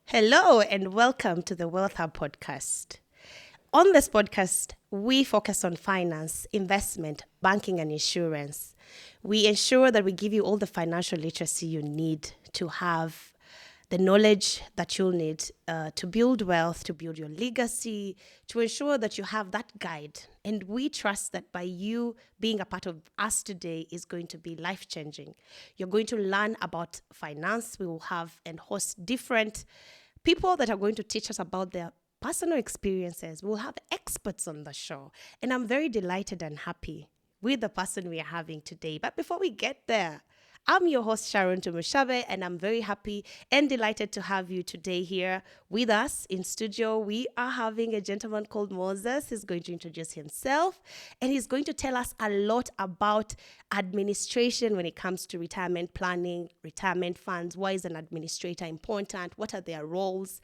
Hello, and welcome to the Wealth Hub podcast. On this podcast, we focus on finance, investment, banking, and insurance. We ensure that we give you all the financial literacy you need to have the knowledge that you'll need to build wealth, to build your legacy, to ensure that you have that guide. And we trust that by you being a part of us today is going to be life changing. You're going to learn about finance. We will have and host different people that are going to teach us about their personal experiences. We'll have experts on the show. And I'm very delighted and happy with the person we are having today. But before we get there, I'm your host, Sharon Tumushabe, and I'm very happy and delighted to have you today here with us in studio. We are having a gentleman called Moses. He's going to introduce himself, and he's going to tell us a lot about administration when it comes to retirement planning, retirement funds. Why is an administrator important? What are their roles?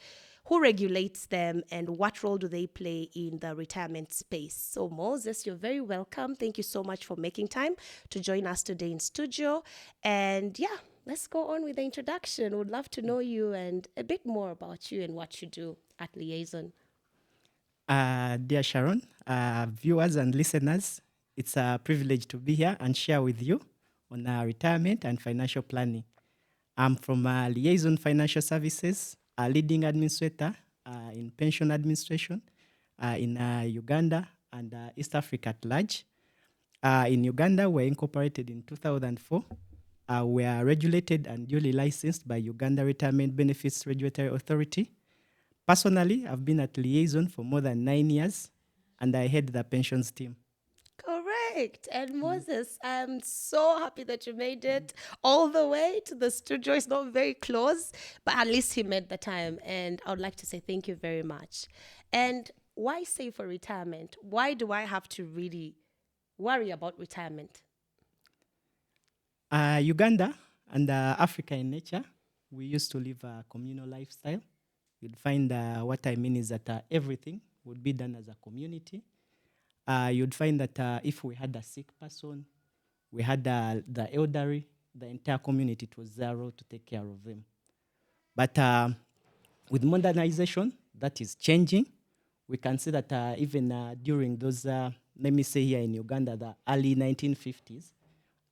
Who regulates them, and what role do they play in the retirement space? So Moses, you're very welcome. Thank you so much for making time to join us today in studio. And yeah, let's go on with the introduction. Would love to know you and a bit more about you and what you do at Liaison. Dear Sharon, viewers and listeners, it's a privilege to be here and share with you on retirement and financial planning. I'm from Liaison Financial Services, a leading administrator in pension administration in Uganda and East Africa at large. In Uganda, we're incorporated in 2004. We are regulated and duly licensed by Uganda Retirement Benefits Regulatory Authority. Personally, I've been at Liaison for more than 9 years, and I head the pensions team. Correct. And Moses, I'm so happy that you made it all the way to the studio. It's not very close, but at least he made the time. And I would like to say thank you very much. And why save for retirement? Why do I have to really worry about retirement? Uganda and Africa in nature, we used to live a communal lifestyle. You'd find what I mean is that everything would be done as a community. You'd find that if we had a sick person, we had the elderly, the entire community, it was their role to take care of them. But with modernization, that is changing. We can see that even during those, let me say here in Uganda, the early 1950s,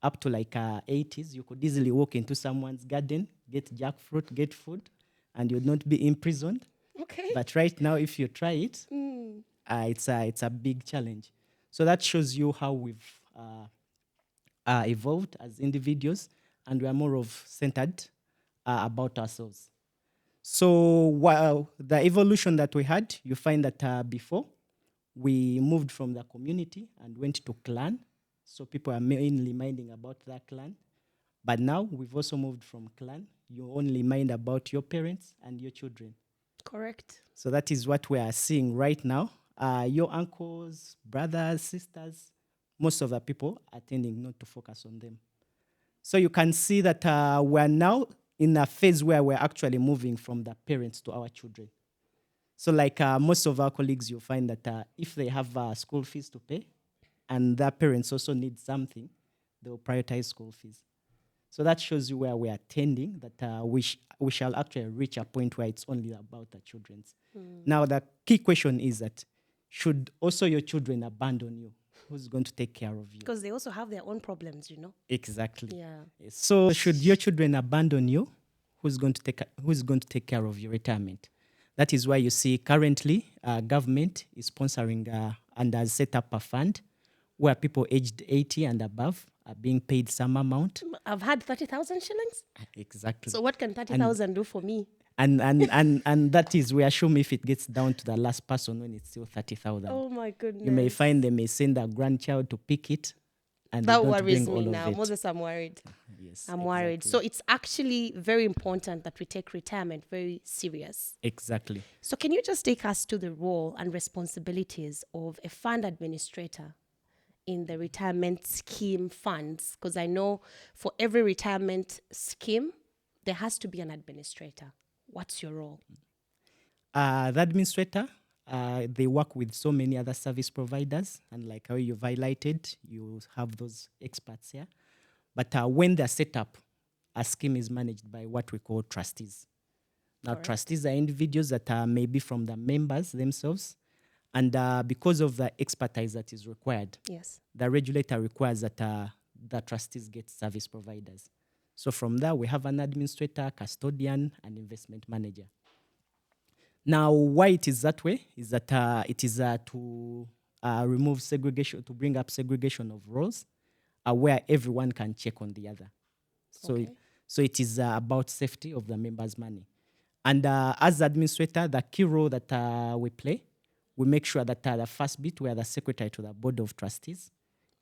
up to like 80s, you could easily walk into someone's garden, get jackfruit, get food, and you'd not be imprisoned. Okay. But right now, if you try it, it's a big challenge. So that shows you how we've evolved as individuals, and we are more of centered about ourselves. So while the evolution that we had, you find that before we moved from the community and went to clan. So people are mainly minding about their clan. But now we've also moved from clan. You only mind about your parents and your children. Correct. So that is what we are seeing right now. Your uncles, brothers, sisters, most of the people are tending not to focus on them. So you can see that we're now in a phase where we're actually moving from the parents to our children. So like most of our colleagues, you find that if they have school fees to pay and their parents also need something, they will prioritize school fees. So that shows you where we are tending, that we shall actually reach a point where it's only about the children's. Now, the key question is that should also your children abandon you? Who's going to take care of you? Because they also have their own problems, you know? Exactly. Yeah. So should your children abandon you? Who's going to take care of your retirement? That is why you see currently government is sponsoring and has set up a fund where people aged 80 and above are being paid some amount. I've had 30,000 shillings. Exactly. So what can 30,000 do for me? And that is, we assume if it gets down to the last person when it's still 30,000. Oh my goodness. You may find they may send a grandchild to pick it, and that they don't worries bring me all now. of it. Moses, I'm worried. Yes, I'm worried. exactly. So it's actually very important that we take retirement very serious. Exactly. So can you just take us to the role and responsibilities of a fund administrator in the retirement scheme funds? Because I know for every retirement scheme, there has to be an administrator. What's your role? The administrator, they work with so many other service providers, and like how you've highlighted, you have those experts here. But when they're set up, a scheme is managed by what we call trustees. Now, Correct. trustees are individuals that are maybe from the members themselves. And because of the expertise that is required, Yes. the regulator requires that the trustees get service providers. So from there, we have an administrator, custodian, and investment manager. Now, why it is that way is that it is to remove segregation, to bring up segregation of roles, where everyone can check on the other. So, Okay. so it is about safety of the members' money. And as the administrator, the key role that we play, we make sure that the first bit, we are the secretary to the board of trustees.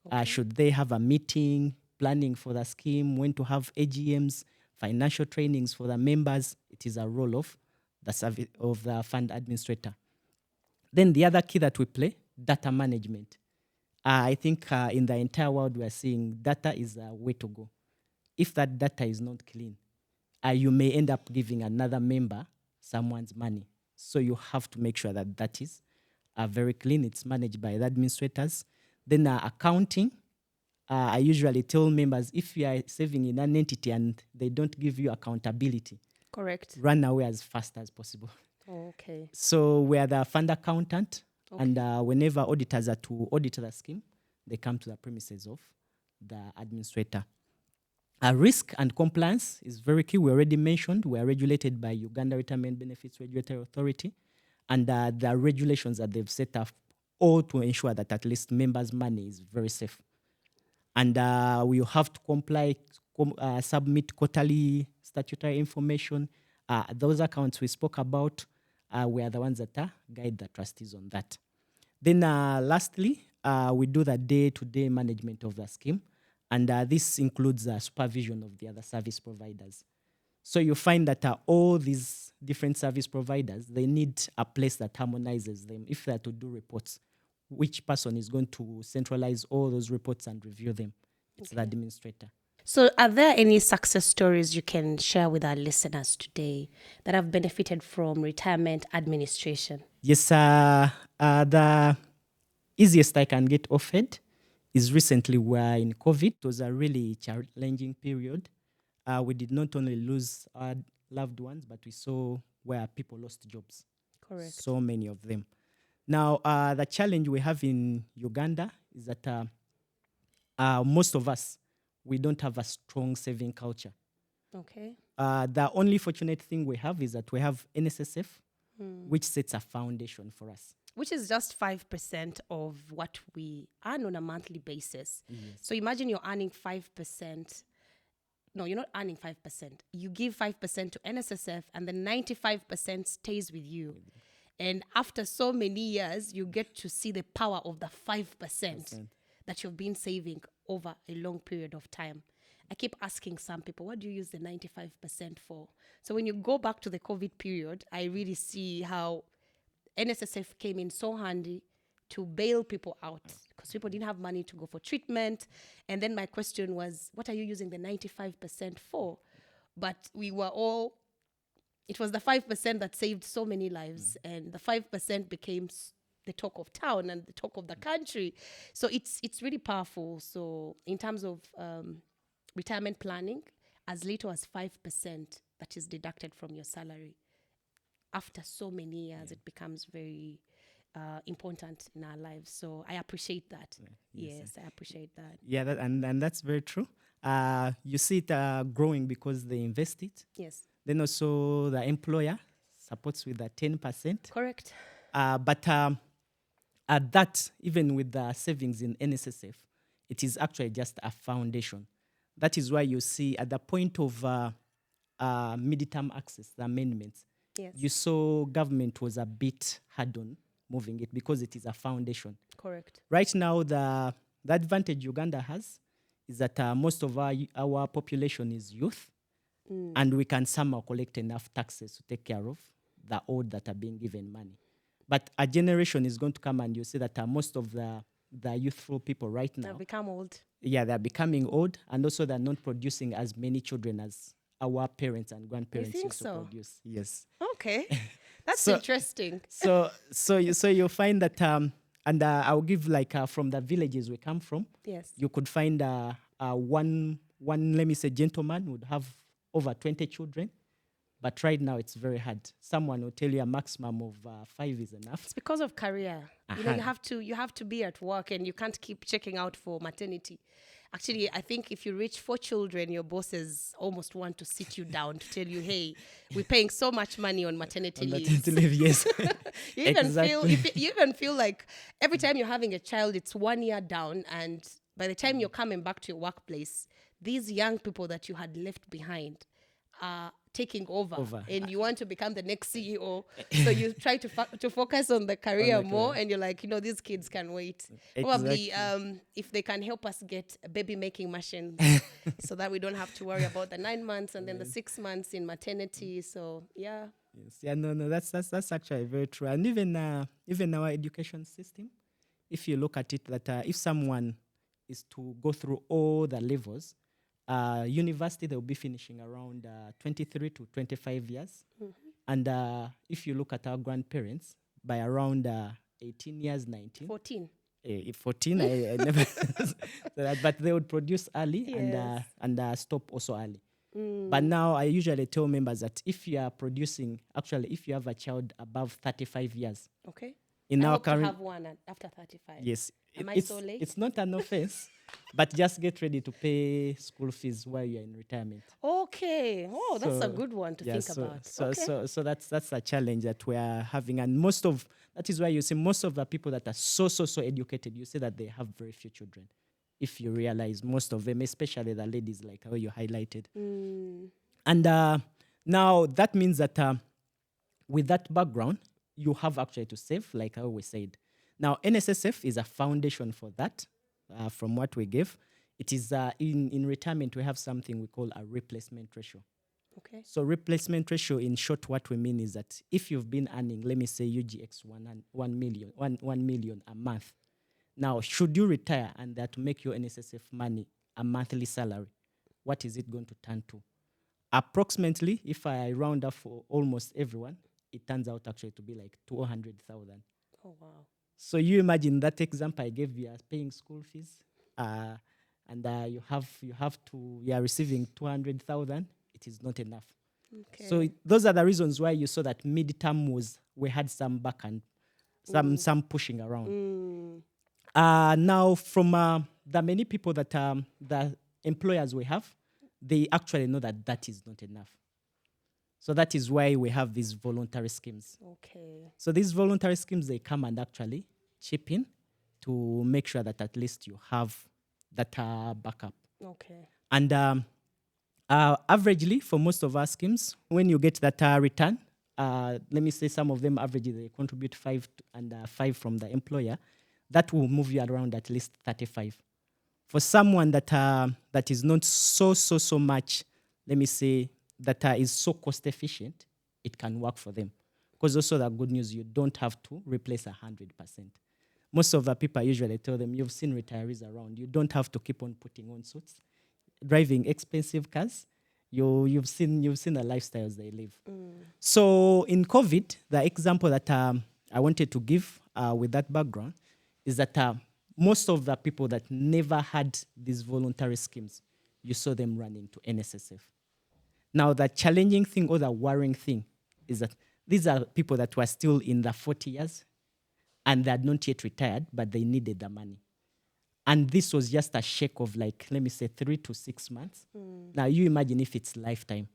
Okay. Should they have a meeting, planning for the scheme, when to have AGMs, financial trainings for the members, it is a role of the fund administrator. Then the other key that we play, data management. I think in the entire world we are seeing data is a way to go. If that data is not clean, you may end up giving another member someone's money. So you have to make sure that that is very clean. It's managed by the administrators. Then accounting. I usually tell members, if you are saving in an entity and they don't give you accountability, Correct. run away as fast as possible. Okay. So we are the fund accountant, Okay. and whenever auditors are to audit the scheme, they come to the premises of the administrator. Risk and compliance is very key. We already mentioned we are regulated by Uganda Retirement Benefits Regulatory Authority, and the regulations that they've set up all to ensure that at least members' money is very safe. And we have to comply, submit quarterly statutory information. Those accounts we spoke about, we are the ones that guide the trustees on that. Then lastly, we do the day-to-day management of the scheme. And this includes supervision of the other service providers. So you find that all these different service providers, they need a place that harmonizes them. If they are to do reports, which person is going to centralize all those reports and review them? It's the administrator. So, are there any success stories you can share with our listeners today that have benefited from retirement administration? Yes, the easiest I can get offered is recently we're in COVID. It was a really challenging period. We did not only lose our loved ones, but we saw where people lost jobs. Correct. So many of them. Now, the challenge we have in Uganda is that most of us, we don't have a strong saving culture. Okay. The only fortunate thing we have is that we have NSSF, which sets a foundation for us. Which is just 5% of what we earn on a monthly basis. Yes. So imagine you're earning 5%. No, you're not earning 5%. You give 5% to NSSF and then 95% stays with you. And after so many years, you get to see the power of the 5% that you've been saving over a long period of time. I keep asking some people, what do you use the 95% for? So when you go back to the COVID period, I really see how NSSF came in so handy to bail people out because people didn't have money to go for treatment. And then my question was, what are you using the 95% for? But we were all, it was the 5% that saved so many lives, and the 5% became the talk of town and the talk of the country. So it's really powerful. So in terms of retirement planning, as little as 5% that is deducted from your salary, after so many years, it becomes very important in our lives. So I appreciate that. Yes, I appreciate that. Yeah, and that's very true. You see it growing because they invest it. Yes. Then also the employer supports with the 10%. Correct. But at that, even with the savings in NSSF, it is actually just a foundation. That is why you see at the point of midterm access, the amendments, Yes. you saw government was a bit hard on moving it because it is a foundation. Correct. Right now, the advantage Uganda has is that most of our population is youth, and we can somehow collect enough taxes to take care of the old that are being given money. But a generation is going to come and you see that most of the youthful people right now, They've become old. yeah, they're becoming old, and also they're not producing as many children as our parents and grandparents think used so? to produce. Yes. Okay. That's So- interesting. So you find that, and I'll give like from the villages we come from, Yes. you could find one let me say gentleman would have over 20 children, But right now, it's very hard. Someone will tell you a maximum of 5 is enough. It's because of career. You know, Uh-huh. you have to be at work, and you can't keep checking out for maternity. Actually, I think if you reach 4 children, your bosses almost want to sit you down to tell you, "Hey, we're paying so much money on maternity On leaves." maternity leave, yes. You even feel Exactly. you even feel like every time you're having a child, it's 1 year down, and by the time you're coming back to your workplace, these young people that you had left behind are taking over, Over. and you want to become the next CEO. So you try to focus on the career the more, career. and you're like, these kids can wait. Probably, Exactly. if they can help us get baby making machines, so that we don't have to worry about the 9 months and then the 6 months in maternity. So yeah. Yes. Yeah, no, that's actually very true. And even our education system, if you look at it, that if someone is to go through all the levels, university they'll be finishing around 23 to 25 years, and if you look at our grandparents, by around 18 years, 19, 14. 14, I never, but they would produce early Yes. and stop also early. But now I usually tell members that if you are producing, actually, if you have a child above 35 years, Okay. in I our hope to current, have one after 35. yes, Am I it's so late? it's not an offense, but just get ready to pay school fees while you're in retirement. Okay. Oh, that's a So good one to yeah, think about. Okay. so that's a challenge that we are having, and that is why you see most of the people that are so educated, you see that they have very few children. If you realize most of them, especially the ladies, like how you highlighted, and now that means that with that background, you have actually to save, like I always said. Now, NSSF is a foundation for that. From what we give, it is in retirement we have something we call a replacement ratio. Okay. So replacement ratio, in short, what we mean is that if you've been earning, let me say UGX 1 million a month, now should you retire and that to make your NSSF money a monthly salary, what is it going to turn to? Approximately, if I round up for almost everyone, it turns out actually to be like 200,000. Oh, wow. So you imagine that example I gave you as paying school fees, and you are receiving 200,000. It is not enough. Okay. So those are the reasons why you saw that midterm we had some back and some pushing around. Now from the many people that the employers we have, they actually know that that is not enough. So that is why we have these voluntary schemes. Okay. So these voluntary schemes, they come and actually chip in to make sure that at least you have that backup. Okay. And averagely, for most of our schemes, when you get that return, let me say some of them averagely they contribute 5 from the employer. That will move you around at least 35. For someone that is not so much, let me say, that is so cost efficient, it can work for them. Because also the good news, you don't have to replace 100%. Most of the people, I usually tell them, you've seen retirees around. You don't have to keep on putting on suits, driving expensive cars. You've seen the lifestyles they live. So in COVID, the example that I wanted to give with that background is that most of the people that never had these voluntary schemes, you saw them running to NSSF. Now, the challenging thing or the worrying thing is that these are people that were still in the 40 years and they had not yet retired, but they needed the money. And this was just a shake of like, let me say 3 to 6 months. Now, you imagine if it's lifetime.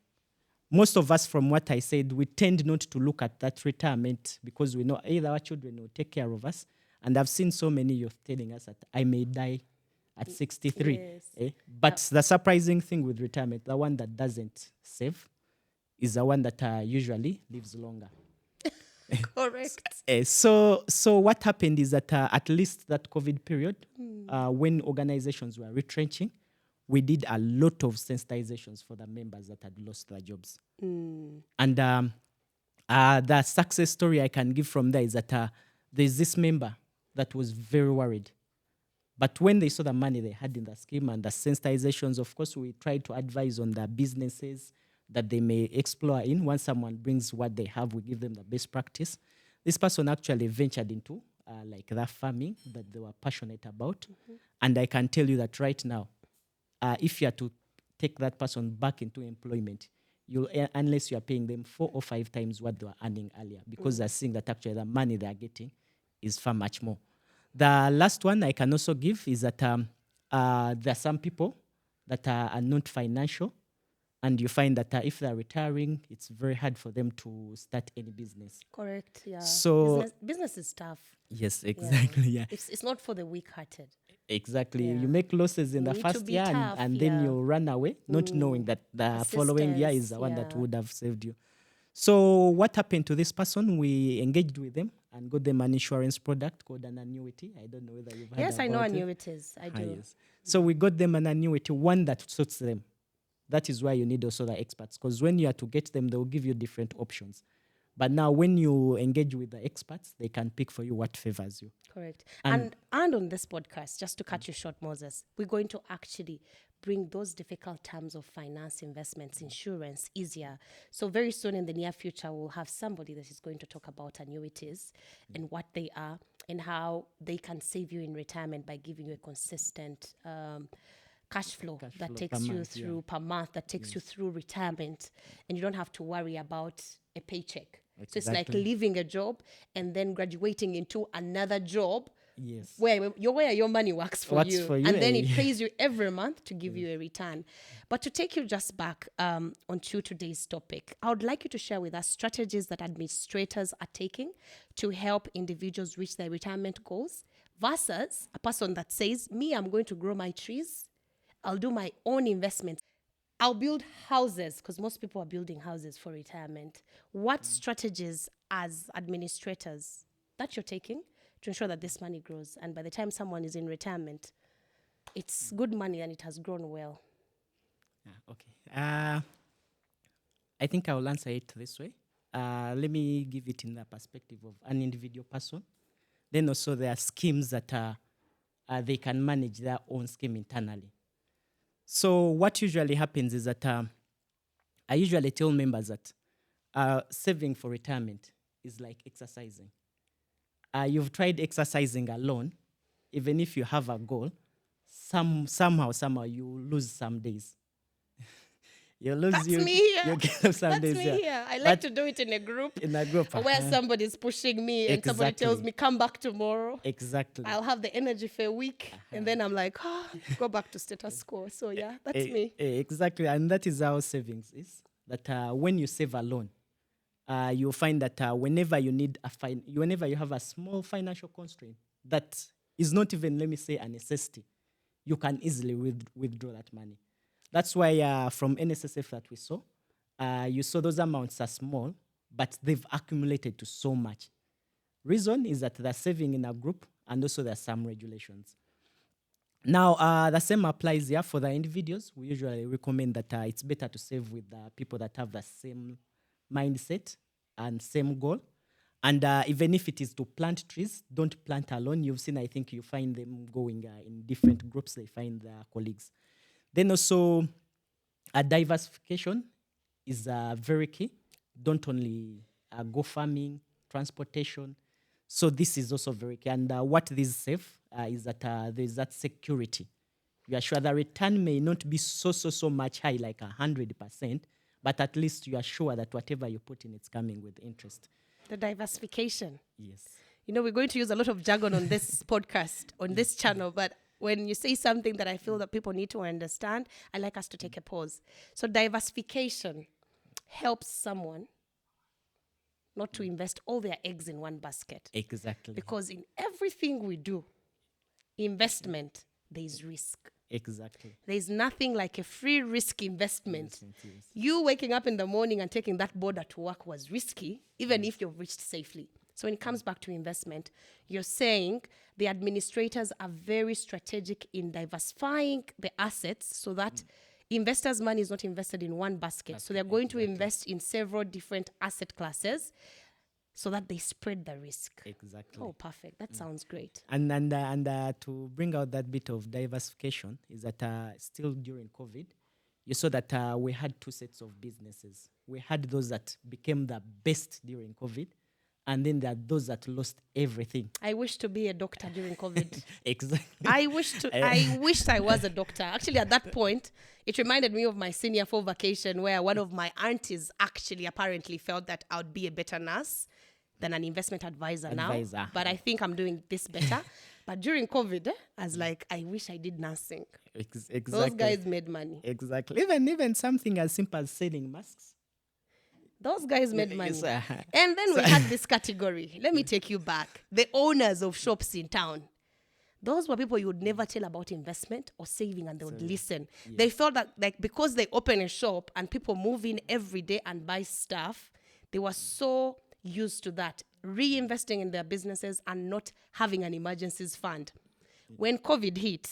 Most of us, from what I said, we tend not to look at that retirement because we know either our children will take care of us. And I've seen so many youth telling us that I may die at 63. Yes. But the surprising thing with retirement, the one that doesn't save, is the one that usually lives longer. Correct. So what happened is that at least that COVID period, when organizations were retrenching, we did a lot of sensitizations for the members that had lost their jobs. And the success story I can give from there is that there's this member that was very worried. But when they saw the money they had in the scheme and the sensitizations, of course, we tried to advise on the businesses that they may explore in. Once someone brings what they have, we give them the best practice. This person actually ventured into like that farming that they were passionate about. And I can tell you that right now, if you are to take that person back into employment, unless you are paying them 4 or 5 times what they were earning earlier, because they're seeing that actually the money they are getting is far much more. The last one I can also give is that there are some people that are not financial, and you find that if they're retiring, it's very hard for them to start any business. Correct. Yeah. So Business is tough. yes, Yeah. exactly. Yeah, It's not for the weak-hearted. exactly. Yeah. You make losses in You the need to first be year, tough, and then yeah. you run away, not knowing that the following year is Assistance, the one that yeah. would have saved you. So what happened to this person? We engaged with them and got them an insurance product called an annuity. I don't know whether you've heard Yes, I know about it. annuities. I do. Yes. So we got them an annuity, one that suits them. That is why you need also the experts, because when you are to get them, they will give you different options. But now when you engage with the experts, they can pick for you what favors you. Correct. And- And on this podcast, just to cut you short, Moses, we're going to actually bring those difficult terms of finance, investments, insurance easier. So very soon in the near future, we'll have somebody that is going to talk about annuities and what they are and how they can save you in retirement by giving you a consistent cash flow Cash that flow takes per you month, yeah. through per month, that takes you through retirement, and you don't have to worry about a paycheck. So it's like Exactly. leaving a job and then graduating into another job Yes. where your money works for Works you, for you, and then it yeah. pays you every month to give you a return. But to take you just back onto today's topic, I would like you to share with us strategies that administrators are taking to help individuals reach their retirement goals versus a person that says, me, I'm going to grow my trees, I'll do my own investments, I'll build houses, because most people are building houses for retirement. What strategies as administrators that you're taking to ensure that this money grows, and by the time someone is in retirement, it's good money and it has grown well? Okay. I think I will answer it this way. Let me give it in the perspective of an individual person. Then also there are schemes that they can manage their own scheme internally. So what usually happens is that I usually tell members that saving for retirement is like exercising. You've tried exercising alone, even if you have a goal, somehow you lose some days. You lose That's you me here. you get some That's days. me Yeah. here. I like But to do it in a group, in a group. or where somebody's pushing me and somebody tells Exactly. me, come back tomorrow. Exactly. I'll have the energy for a week, and then I'm like, go back to status quo. So yeah, that's me. Exactly, and that is how savings is. That when you save alone, you'll find that whenever you need whenever you have a small financial constraint that is not even, let me say, a necessity, you can easily withdraw that money. That's why from NSSF that we saw, you saw those amounts are small, but they've accumulated to so much. Reason is that they're saving in a group, and also there are some regulations. Now, the same applies here for the individuals. We usually recommend that it's better to save with the people that have the same mindset and same goal. And even if it is to plant trees, don't plant alone. You've seen, I think you find them going in different groups. They find their colleagues. Then also, diversification is very key. Don't only go farming, transportation. So this is also very key. And what this save is that there is that security. You are sure the return may not be so much high, like 100%, but at least you are sure that whatever you put in, it's coming with interest. The diversification. Yes. You know, we're going to use a lot of jargon on this podcast, on this channel, but when you say something that I feel that people need to understand, I like us to take a pause. So diversification helps someone not to invest all their eggs in one basket. Exactly. Because in everything we do, investment, there is risk. Exactly. There's nothing like a free risk investment. Yes. You waking up in the morning and taking that border to work was risky, even if you've reached safely. So when it comes back to investment, you're saying the administrators are very strategic in diversifying the assets so that investors' money is not invested in one basket. So they're going to invest in several different asset classes so that they spread the risk. Exactly. Oh, perfect. That sounds great. And to bring out that bit of diversification is that still during COVID, you saw that we had two sets of businesses. We had those that became the best during COVID, And then there are those that lost everything. I wish to be a doctor during COVID. Exactly. I wished I was a doctor. Actually, at that point, it reminded me of my senior 4 vacation, where one of my aunties actually apparently felt that I would be a better nurse than an investment advisor now. But I think I'm doing this better. But during COVID, I was like, I wish I did nursing. Exactly. Those guys made money. Exactly. Even something as simple as selling masks. Those guys made money. Yes, And then we had this category. Let me take you back. The owners of shops in town. Those were people you would never tell about investment or saving, and they would listen. Yeah. They thought that, like, because they open a shop and people move in every day and buy stuff, they were so used to that, reinvesting in their businesses and not having an emergencies fund. When COVID hit,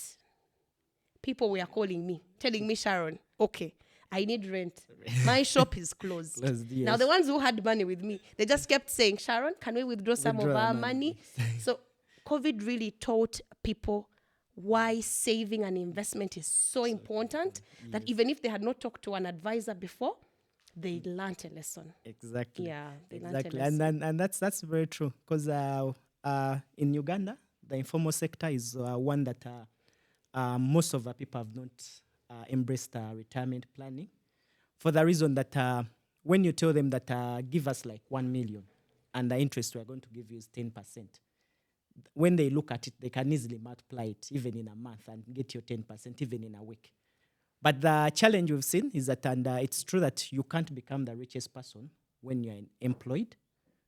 people were calling me, telling me, Sharon, okay, I need rent. My shop is closed. Yes. Now, the ones who had money with me, they just kept saying, Sharon, can we withdraw some of our money? So COVID really taught people why saving and investment is so important, that even if they had not talked to an advisor before, they learned a lesson. Exactly. Yeah, they learned a lesson. And that's very true, because in Uganda, the informal sector is one that most of the people have not embraced retirement planning, for the reason that when you tell them that give us like 1 million and the interest we're going to give you is 10%, when they look at it, they can easily multiply it even in a month and get your 10% even in a week. But the challenge we've seen is that, and it's true that you can't become the richest person when you're employed,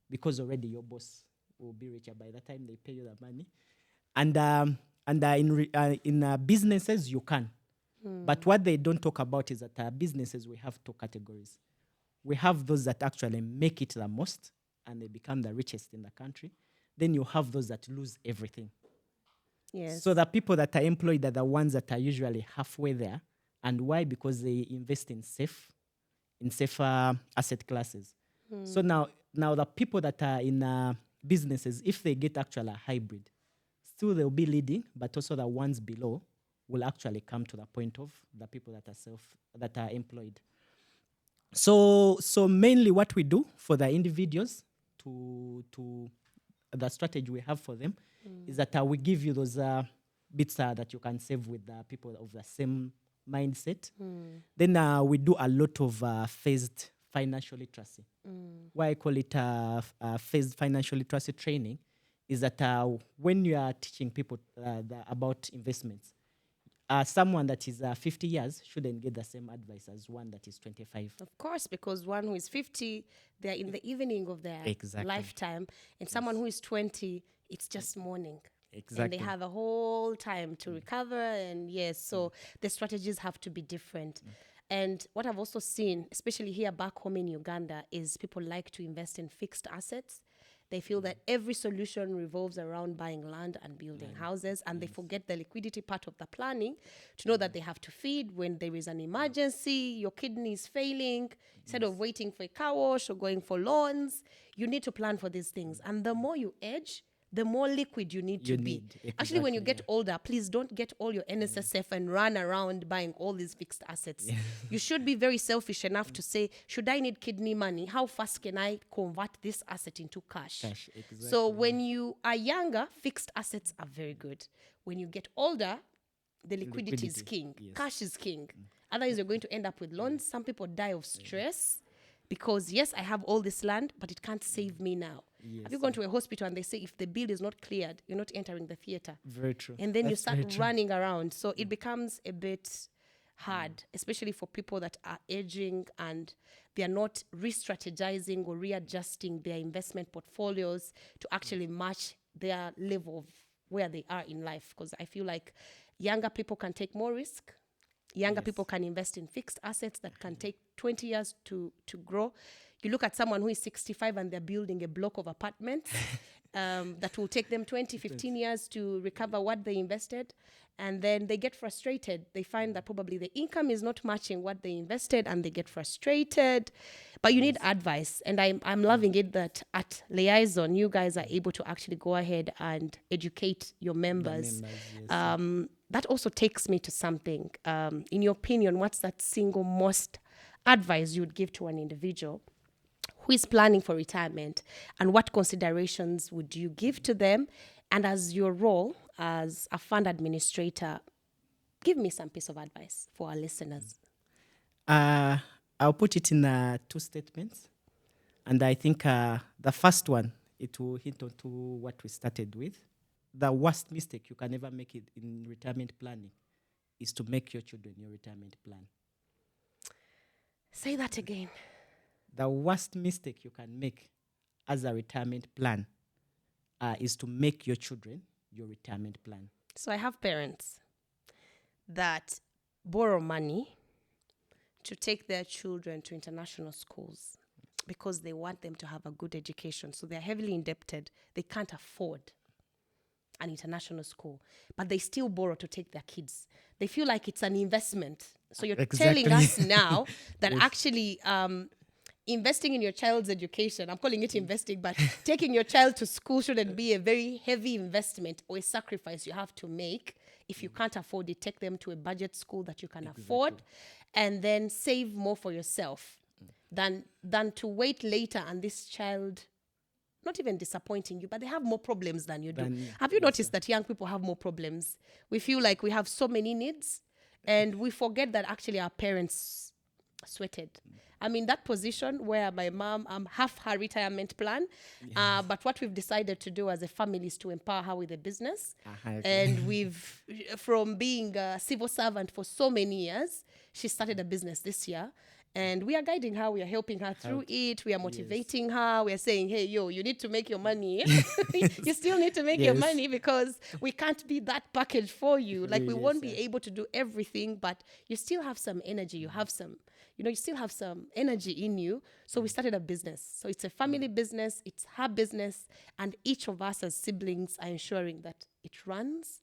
because already your boss will be richer by the time they pay you the money. And in businesses, you can. But what they don't talk about is that businesses, we have 2 categories. We have those that actually make it the most and they become the richest in the country. Then you have those that lose everything. Yes. So the people that are employed are the ones that are usually halfway there. And why? Because they invest in safer asset classes. So now the people that are in businesses, if they get actually a hybrid, still they'll be leading, but also the ones below will actually come to the point of the people that are employed. So mainly what we do for the individuals, to the strategy we have for them, is that we give you those bits that you can save with the people of the same mindset. Then we do a lot of phased financial literacy. Why I call it phased financial literacy training is that when you are teaching people about investments, someone that is 50 years shouldn't get the same advice as one that is 25. Of course, because one who is 50, they're in the evening of their lifetime, and someone who is 20, it's just morning. Exactly. And they have a whole time to recover, and so the strategies have to be different. And what I've also seen, especially here back home in Uganda, is people like to invest in fixed assets. They feel that every solution revolves around buying land and building houses, and they forget the liquidity part of the planning, to know that they have to feed when there is an emergency, your kidney is failing. Instead of waiting for a car wash or going for loans, you need to plan for these things. And the more you age, the more liquid you need to be. Actually, when you get older, please don't get all your NSSF and run around buying all these fixed assets. You should be very selfish enough to say, should I need kidney money? How fast can I convert this asset into cash? So when you are younger, fixed assets are very good. When you get older, the liquidity is king. Cash is king. Otherwise, you're going to end up with loans. Some people die of stress because, yes, I have all this land, but it can't save me now. Have you gone to a hospital and they say if the bill is not cleared, you're not entering the theater? Very true. And then you start running around. So it becomes a bit hard, especially for people that are aging and they are not re-strategizing or readjusting their investment portfolios to actually match their level of where they are in life. Because I feel like younger people can take more risk. Younger people can invest in fixed assets that can take 20 years to grow. You look at someone who is 65 and they're building a block of apartments that will take them 20, 15 years to recover what they invested. And then they get frustrated. They find that probably the income is not matching what they invested and they get frustrated. But you need advice. And I'm loving it that at Liaison, you guys are able to actually go ahead and educate your members. That also takes me to something. In your opinion, what's that single most advice you would give to an individual who who is planning for retirement, and what considerations would you give to them? And as your role as a fund administrator, give me some piece of advice for our listeners. I'll put it in two statements. And I think the first one, it will hint onto what we started with. The worst mistake you can ever make it in retirement planning is to make your children your retirement plan. Say that again. The worst mistake you can make as a retirement plan is to make your children your retirement plan. So I have parents that borrow money to take their children to international schools because they want them to have a good education. So they're heavily indebted. They can't afford an international school, but they still borrow to take their kids. They feel like it's an investment. So you're Exactly. telling us now that Yes. actually investing in your child's education, I'm calling it investing, but taking your child to school shouldn't be a very heavy investment or a sacrifice you have to make. If you can't afford it, take them to a budget school that you can afford, and then save more for yourself than to wait later and this child not even disappointing you, but they have more problems than you do. Have you noticed that young people have more problems? We feel like we have so many needs, and we forget that actually our parents sweated. I'm in that position where my mom, half her retirement plan, but what we've decided to do as a family is to empower her with a business. And we've, from being a civil servant for so many years, she started a business this year. And we are guiding her. We are helping her through it. We are motivating her. We are saying, hey, you need to make your money. You still need to make your money because we can't be that package for you. Like we won't be able to do everything, but you still have some energy. You have some, you still have some energy in you. So we started a business. So it's a family business. It's her business. And each of us as siblings are ensuring that it runs.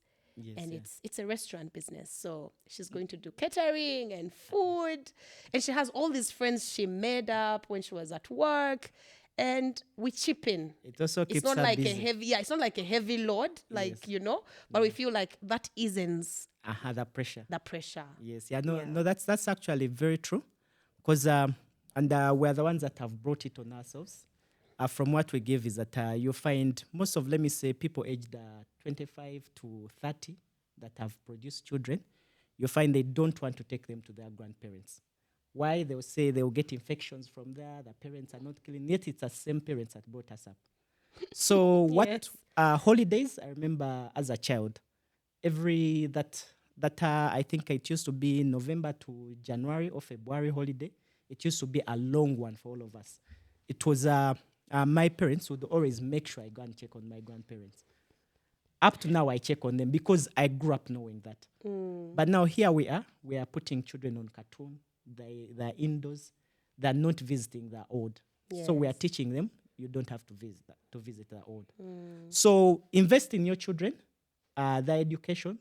And it's a restaurant business. So she's going to do catering and food. And she has all these friends she made up when she was at work. And we chip in. It also keeps it's not her like busy. it's not like a heavy load, but we feel like that eases The pressure. the pressure. Yes, no, that's actually very true. Because we're the ones that have brought it on ourselves. From what we give is that you find most of, let me say, people aged 25 to 30 that have produced children, you find they don't want to take them to their grandparents. Why? They'll say they'll get infections from there, the parents are not clean, yet it's the same parents that brought us up. So holidays, I remember as a child, I think it used to be November to January or February holiday, it used to be a long one for all of us. It was my parents would always make sure I go and check on my grandparents. Up to now, I check on them because I grew up knowing that. But now here we are putting children on cartoon. They're indoors. They're not visiting their old. So we are teaching them, you don't have to visit their old. So invest in your children, their education,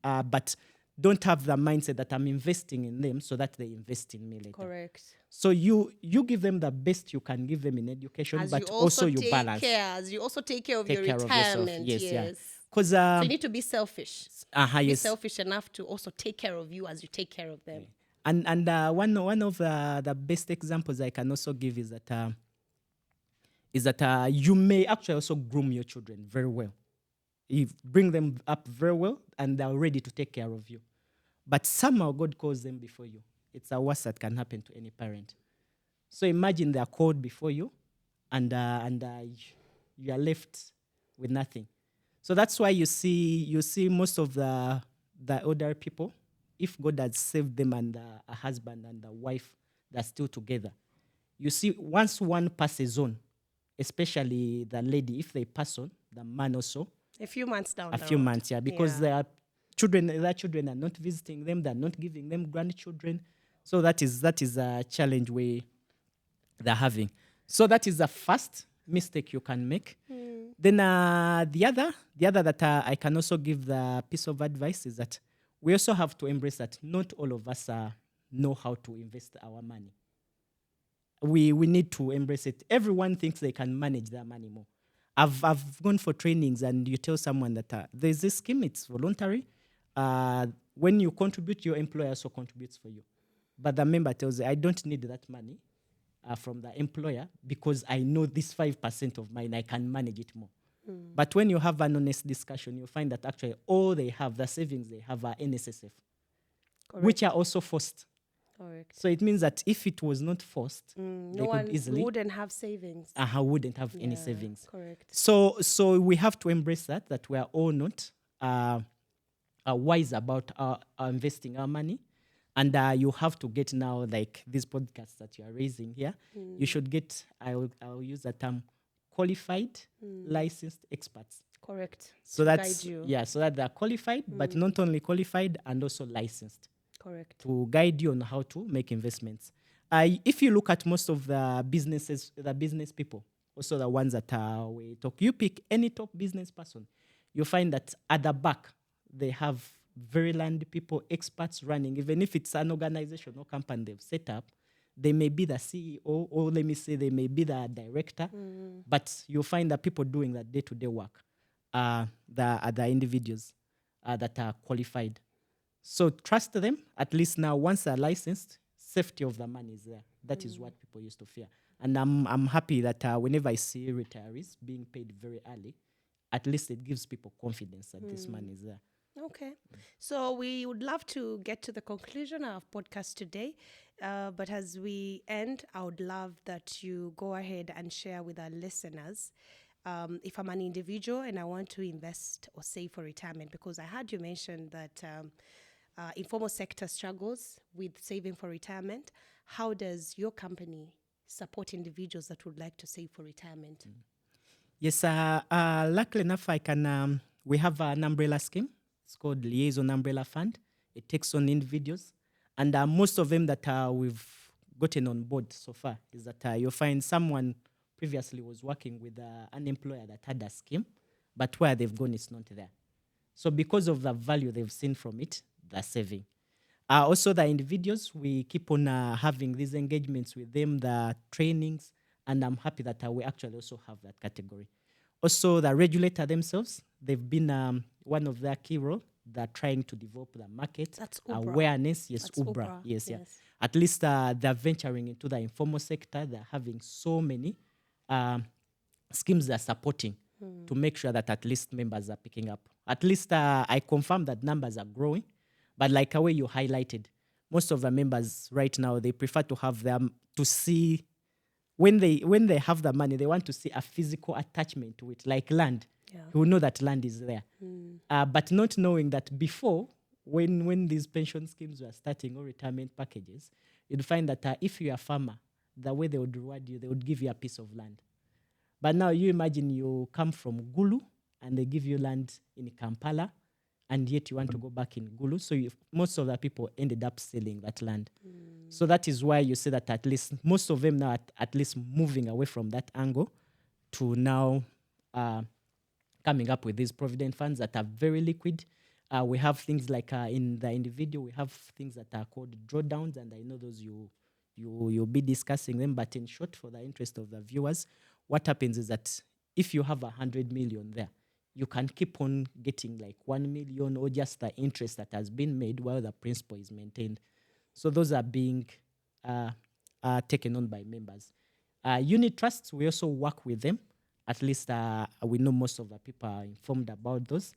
but don't have the mindset that I'm investing in them so that they invest in me later. Correct. So you give them the best you can give them in education, As but you also you take balance. As you also take care of Take your care of yourself. retirement. Yes. Because so you need to be selfish. Be Yes. selfish enough to also take care of you as you take care of them. And one of the best examples I can also give is that you may actually also groom your children very well. You bring them up very well, and they're ready to take care of you. But somehow God calls them before you. It's the worst that can happen to any parent. So imagine they are called before you, and you are left with nothing. So that's why you see most of the older people, if God has saved them and a husband and a wife, they're still together. You see, once one passes on, especially the lady, if they pass on, the man also. A few months down A the few road. months, because their children are not visiting them, they're not giving them grandchildren. So that is a challenge they're having. So that is the first mistake you can make. Then the other that I can also give the piece of advice is that we also have to embrace that not all of us know how to invest our money. We need to embrace it. Everyone thinks they can manage their money more. I've gone for trainings, and you tell someone that there's this scheme, it's voluntary. When you contribute, your employer also contributes for you. But the member tells you, I don't need that money. from the employer because I know this 5% of mine, I can manage it more. But when you have an honest discussion, you find that actually all they have, the savings they have are NSSF, which are also forced. Correct. So it means that if it was not forced, they could easily wouldn't have savings. wouldn't have any savings. Correct. So we have to embrace that we are all not wise about our investing our money. And you have to get now, like these podcasts that you are raising here, you should get, I'll use the term, qualified, licensed experts. Correct. So to that's, guide you. yeah, so that they're qualified, but not only qualified and also licensed Correct. to guide you on how to make investments. If you look at most of the businesses, the business people, also the ones that we talk, you pick any top business person, you find that at the back, they have very land people, experts running, even if it's an organization or company they've set up, they may be the CEO, or let me say they may be the director, but you'll find that people doing that day-to-day work are the individuals that are qualified. So trust them, at least now, once they're licensed, safety of the money is there. That is what people used to fear. And I'm happy that whenever I see retirees being paid very early, at least it gives people confidence that this money is there. Okay. So we would love to get to the conclusion of our podcast today. But as we end, I would love that you go ahead and share with our listeners. If I'm an individual and I want to invest or save for retirement, because I heard you mention that informal sector struggles with saving for retirement. How does your company support individuals that would like to save for retirement? Yes, luckily enough, we have an umbrella scheme. It's called Liaison Umbrella Fund. It takes on individuals. And most of them that we've gotten on board so far is that you'll find someone previously was working with an employer that had a scheme, but where they've gone, it's not there. So because of the value they've seen from it, they're saving. Also, the individuals, we keep on having these engagements with them, the trainings, and I'm happy that we actually also have that category. Also, the regulator themselves, they've been one of their key role. They're trying to develop the market. That's Ubra. Awareness. Yes, That's Ubra. Ubra. Yes, yeah. Yes. At least they're venturing into the informal sector. They're having so many schemes they're supporting to make sure that at least members are picking up. At least I confirm that numbers are growing. But like the way you highlighted, most of the members right now, they prefer to have them to see, when they have the money, they want to see a physical attachment to it, like land. Yeah. You know that land is there. But not knowing that before, when these pension schemes were starting or retirement packages, you'd find that if you're a farmer, the way they would reward you, they would give you a piece of land. But now you imagine you come from Gulu and they give you land in Kampala, and yet you want to go back in Gulu. So most of the people ended up selling that land. So that is why you see that at least most of them now at least moving away from that angle to now coming up with these provident funds that are very liquid. We have things like in the individual, we have things that are called drawdowns, and I know those you'll be discussing them. But in short, for the interest of the viewers, what happens is that if you have 100 million there, you can keep on getting like 1 million or just the interest that has been made while the principal is maintained. So those are being taken on by members. Unit trusts, we also work with them. At least we know most of the people are informed about those.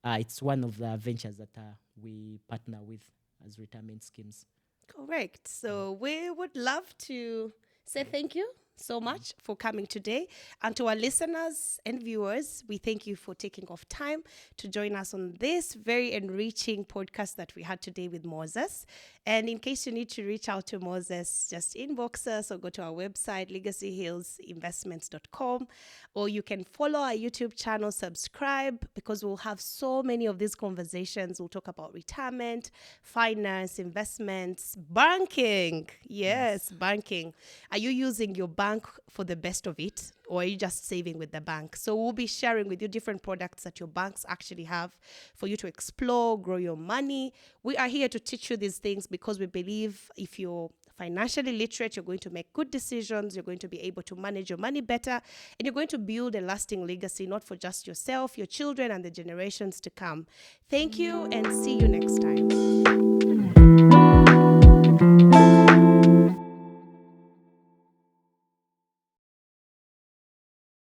It's one of the ventures that we partner with as retirement schemes. Correct. So we would love to say thank you so much for coming today. And to our listeners and viewers, we thank you for taking off time to join us on this very enriching podcast that we had today with Moses. And in case you need to reach out to Moses, just inbox us or go to our website, legacyhillsinvestments.com, or you can follow our YouTube channel, subscribe, because we'll have so many of these conversations. We'll talk about retirement, finance, investments, banking. Yes, banking. Are you using your bank for the best of it, or are you just saving with the bank? So we'll be sharing with you different products that your banks actually have for you to explore, grow your money. We are here to teach you these things because we believe if you're financially literate, you're going to make good decisions, you're going to be able to manage your money better, and you're going to build a lasting legacy, not for just yourself, your children, and the generations to come. Thank you, and see you next time.